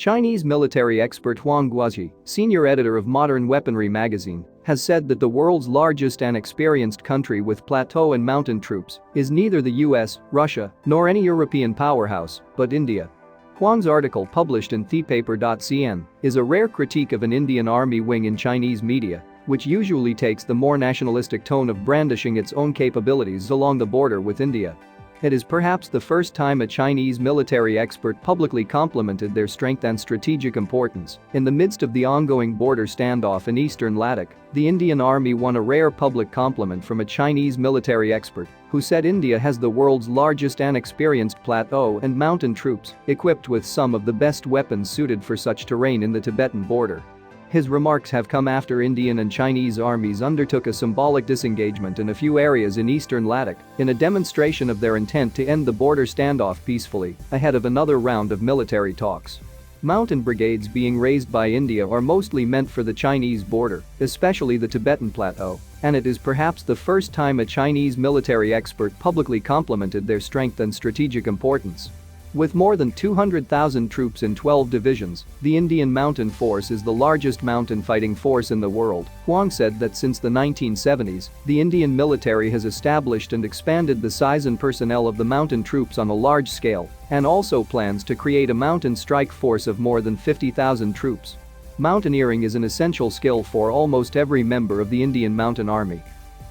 Chinese military expert Huang Guozhi, senior editor of Modern Weaponry magazine, has said that the world's largest and experienced country with plateau and mountain troops is neither the US, Russia, nor any European powerhouse, but India. Huang's article, published in thepaper.cn, is a rare critique of an Indian army wing in Chinese media, which usually takes the more nationalistic tone of brandishing its own capabilities along the border with India. It is perhaps the first time a Chinese military expert publicly complimented their strength and strategic importance. In the midst of the ongoing border standoff in eastern Ladakh, the Indian Army won a rare public compliment from a Chinese military expert who said India has the world's largest and experienced plateau and mountain troops, equipped with some of the best weapons suited for such terrain in the Tibetan border. His remarks have come after Indian and Chinese armies undertook a symbolic disengagement in a few areas in eastern Ladakh in a demonstration of their intent to end the border standoff peacefully ahead of another round of military talks. Mountain brigades being raised by India are mostly meant for the Chinese border, especially the Tibetan plateau, and it is perhaps the first time a Chinese military expert publicly complimented their strength and strategic importance. With more than 200,000 troops in 12 divisions, the Indian Mountain Force is the largest mountain fighting force in the world. Huang said that since the 1970s, the Indian military has established and expanded the size and personnel of the mountain troops on a large scale, and also plans to create a mountain strike force of more than 50,000 troops. Mountaineering is an essential skill for almost every member of the Indian Mountain Army.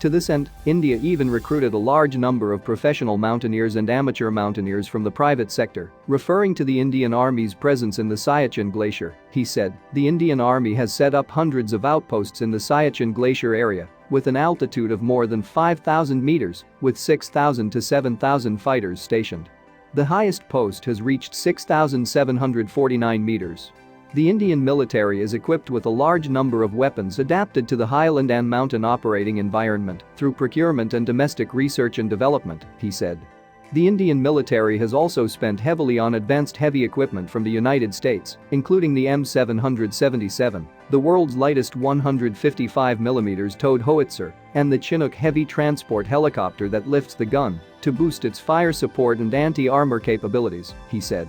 To this end, India even recruited a large number of professional mountaineers and amateur mountaineers from the private sector. Referring to the Indian Army's presence in the Siachen Glacier, he said, the Indian Army has set up hundreds of outposts in the Siachen Glacier area, with an altitude of more than 5,000 meters, with 6,000 to 7,000 fighters stationed. The highest post has reached 6,749 meters. The Indian military is equipped with a large number of weapons adapted to the highland and mountain operating environment through procurement and domestic research and development, he said. The Indian military has also spent heavily on advanced heavy equipment from the United States, including the M777, the world's lightest 155mm towed howitzer, and the Chinook heavy transport helicopter that lifts the gun to boost its fire support and anti-armor capabilities, he said.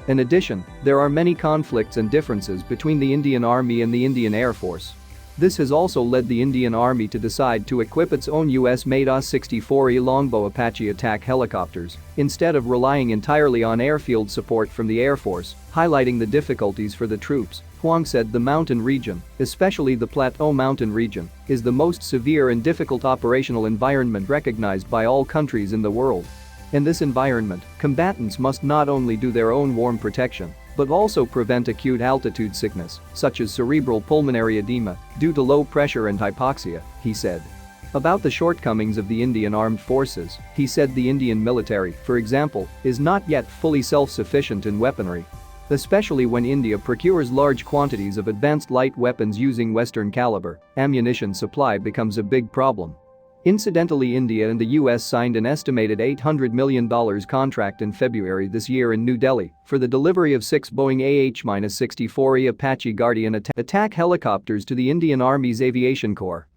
In addition, there are many conflicts and differences between the Indian Army and the Indian Air Force. This has also led the Indian Army to decide to equip its own US-made AS-64E Longbow Apache attack helicopters instead of relying entirely on airfield support from the Air Force, highlighting the difficulties for the troops. Huang said the mountain region, especially the Plateau Mountain region, is the most severe and difficult operational environment recognized by all countries in the world. In this environment, combatants must not only do their own warm protection, but also prevent acute altitude sickness, such as cerebral pulmonary edema, due to low pressure and hypoxia, he said. About the shortcomings of the Indian Armed Forces, he said the Indian military, for example, is not yet fully self-sufficient in weaponry. Especially when India procures large quantities of advanced light weapons using Western caliber, ammunition supply becomes a big problem. Incidentally, India and the US signed an estimated $800 million contract in February this year in New Delhi for the delivery of 6 Boeing AH-64E Apache Guardian attack helicopters to the Indian Army's Aviation Corps.